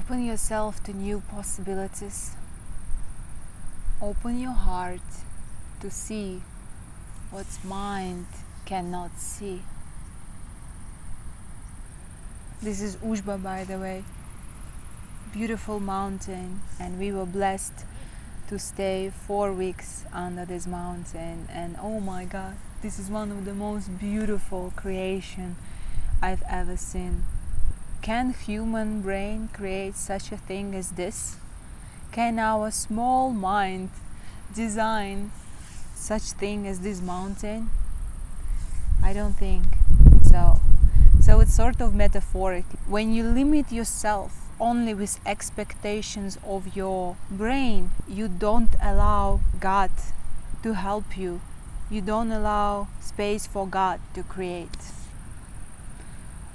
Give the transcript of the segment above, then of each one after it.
Open yourself to new possibilities. Open your heart to see what mind cannot see. This is Ujba, by the way. Beautiful mountain, and we were blessed to stay 4 weeks under this mountain, and oh my God, this is one of the most beautiful creation I've ever seen. Can human brain create such a thing as this? Can our small mind design such thing as this mountain? I don't think so. So it's sort of metaphoric. When you limit yourself only with expectations of your brain, you don't allow God to help you. You don't allow space for God to create.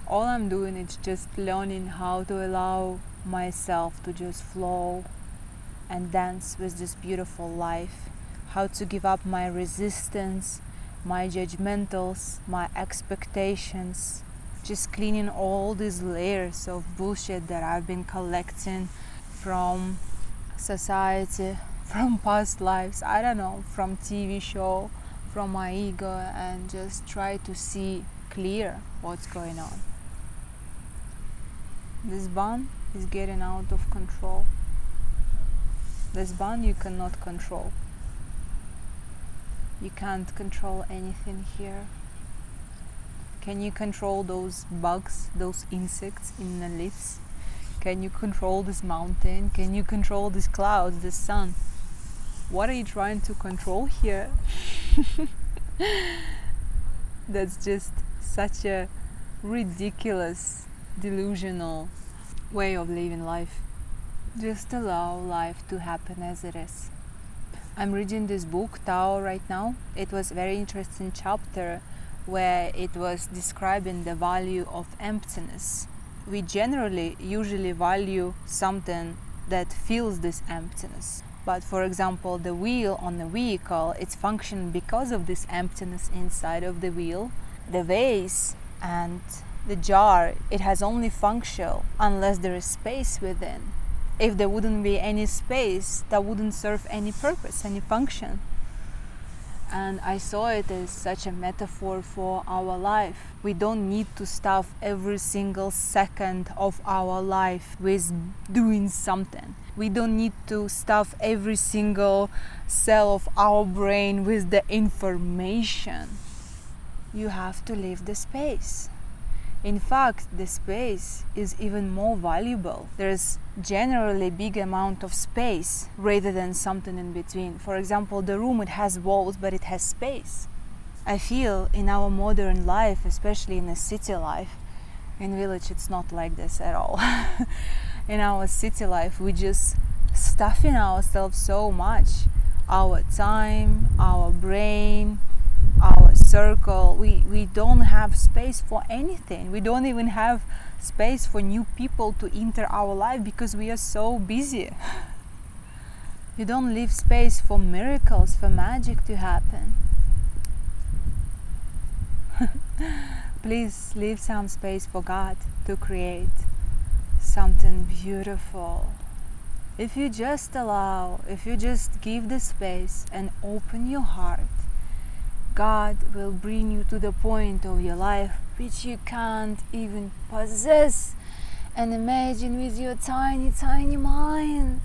All I'm doing is just learning how to allow myself to just flow and dance with this beautiful life. How to give up my resistance, my judgmentals, my expectations. Just cleaning all these layers of bullshit that I've been collecting from society, from past lives, I don't know, from TV show, from my ego, and just try to see clear what's going on. This bun is getting out of control. This bun you cannot control. You can't control anything here. Can you control those bugs, those insects in the leaves? Can you control this mountain? Can you control these clouds, the sun? What are you trying to control here? That's just such a ridiculous, delusional way of living life. Just allow life to happen as it is. I'm reading this book, Tao, right now. It was a very interesting chapter where it was describing the value of emptiness. We usually value something that fills this emptiness. But for example, the wheel on the vehicle, it's functioning because of this emptiness inside of the wheel. The vase and the jar, it has only function unless there is space within. If there wouldn't be any space, that wouldn't serve any purpose, any function. And I saw it as such a metaphor for our life. We don't need to stuff every single second of our life with doing something. We don't need to stuff every single cell of our brain with the information. You have to leave the space. In fact, the space is even more valuable. There's generally a big amount of space rather than something in between. For example, the room, it has walls, but it has space. I feel in our modern life, especially in a city life, in village it's not like this at all. In our city life, we just stuffing ourselves so much. Our time, our brain, our circle, we don't have space for anything. We don't even have space for new people to enter our life because we are so busy. You don't leave space for miracles, for magic to happen. Please leave some space for God to create something beautiful. If you just allow, if you just give the space and open your heart, God will bring you to the point of your life which you can't even possess and imagine with your tiny, tiny mind.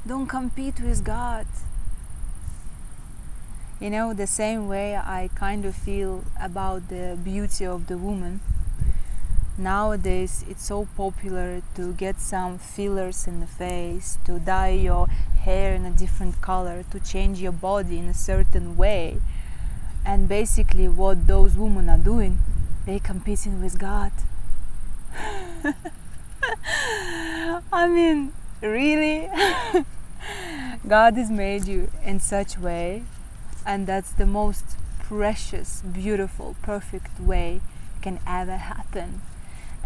Don't compete with God. You know, the same way I kind of feel about the beauty of the woman. Nowadays, it's so popular to get some fillers in the face, to dye your hair in a different color, to change your body in a certain way. And basically what those women are doing, they're competing with God. I mean, really? God has made you in such way, and that's the most precious, beautiful, perfect way can ever happen.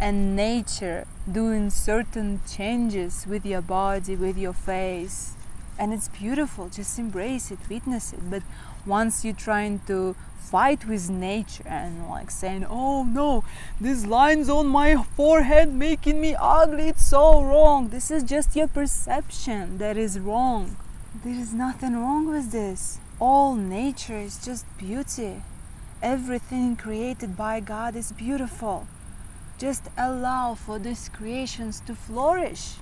And nature doing certain changes with your body, with your face, and it's beautiful. Just embrace it, witness it. But once you're trying to fight with nature and like saying, oh no, these lines on my forehead making me ugly, it's so wrong. This is just your perception that is wrong. There is nothing wrong with this. All nature is just beauty. Everything created by God is beautiful. Just allow for these creations to flourish.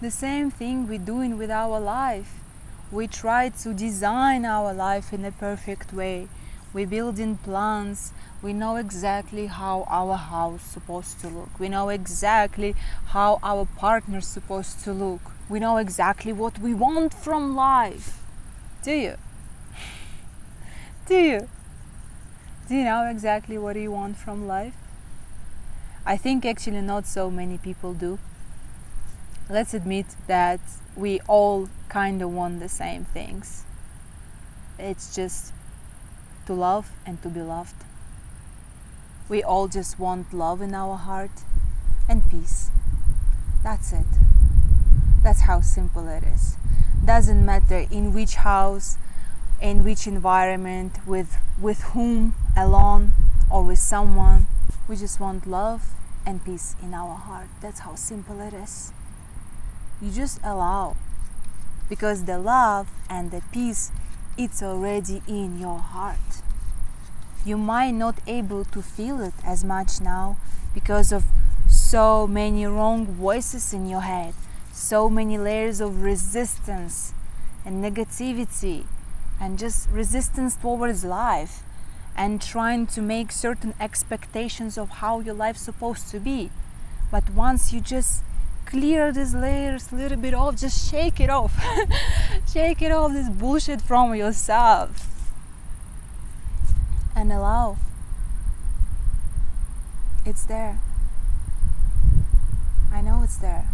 The same thing we're doing with our life. We try to design our life in a perfect way. We build in plans. We know exactly how our house is supposed to look. We know exactly how our partner's supposed to look. We know exactly what we want from life. Do you? Do you? Do you know exactly what you want from life? I think actually not so many people do. Let's admit that we all kind of want the same things. It's just to love and to be loved. We all just want love in our heart and peace. That's it. That's how simple it is. Doesn't matter in which house, in which environment, with whom, alone or with someone. We just want love and peace in our heart. That's how simple it is. You just allow, because the love and the peace, it's already in your heart. You might not able to feel it as much now because of so many wrong voices in your head, so many layers of resistance and negativity and just resistance towards life and trying to make certain expectations of how your life's supposed to be. But once you just clear these layers a little bit off, just shake it off. Shake it off, this bullshit from yourself. And allow. It's there. I know it's there.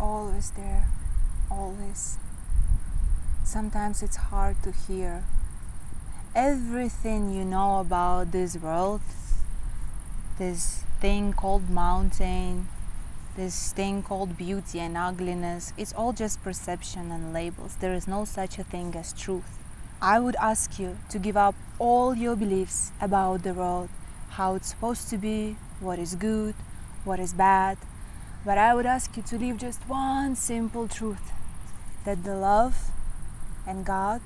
Always there, always. Sometimes it's hard to hear everything you know about this world, this thing called mountain, this thing called beauty and ugliness. It's all just perception and labels. There is no such a thing as truth. I would ask you to give up all your beliefs about the world, how it's supposed to be, what is good, what is bad. But I would ask you to leave just one simple truth, that the love and God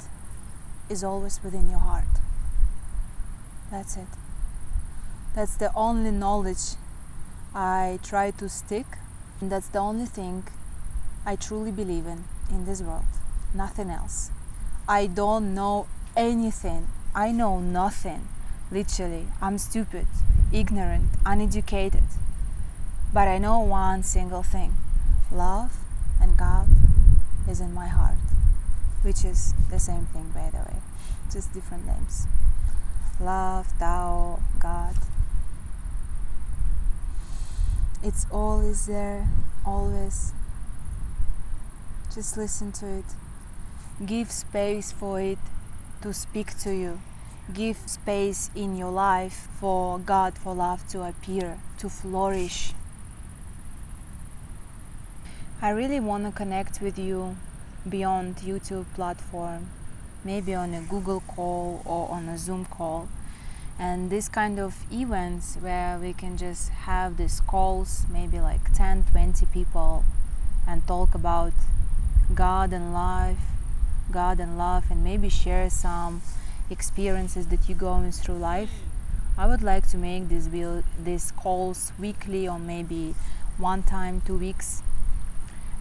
is always within your heart. That's it. That's the only knowledge I try to stick, and that's the only thing I truly believe in this world. Nothing else. I don't know anything. I know nothing. Literally, I'm stupid, ignorant, uneducated. But I know one single thing. Love and God is in my heart. Which is the same thing, by the way. Just different names. Love, Tao, God. It's always there, always. Just listen to it. Give space for it to speak to you. Give space in your life for God, for love to appear, to flourish. I really want to connect with you beyond YouTube platform, maybe on a Google call or on a Zoom call. And this kind of events where we can just have these calls, maybe like 10, 20 people, and talk about God and life, God and love, and maybe share some experiences that you're going through life. I would like to make these calls weekly or maybe one time 2 weeks.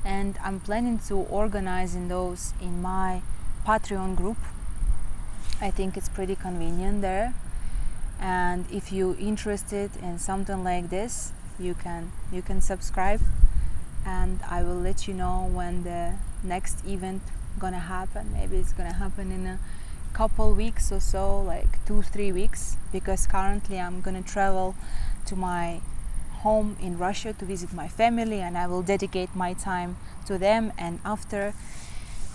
And I'm planning to organize those in my Patreon group. I think it's pretty convenient there. And if you're interested in something like this, you can subscribe, and I will let you know when the next event gonna happen. Maybe it's gonna happen in a couple weeks or so, like 2-3 weeks, because currently I'm gonna travel to my home in Russia to visit my family, and I will dedicate my time to them, and after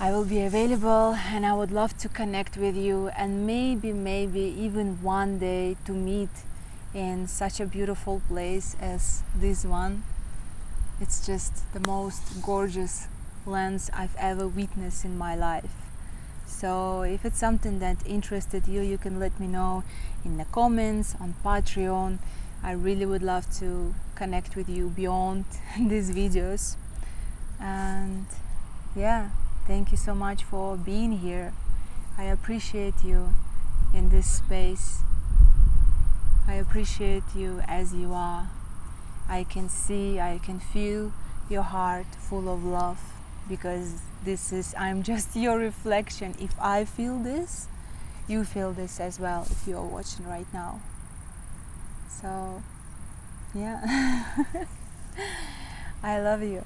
I will be available, and I would love to connect with you, and maybe even one day to meet in such a beautiful place as this one. It's just the most gorgeous lands I've ever witnessed in my life. So if it's something that interested you, you can let me know in the comments, on Patreon. I really would love to connect with you beyond these videos. And yeah, thank you so much for being here. I appreciate you in this space. I appreciate you as you are. I can see, I can feel your heart full of love, because I'm just your reflection. If I feel this, you feel this as well if you're watching right now. So yeah, I love you.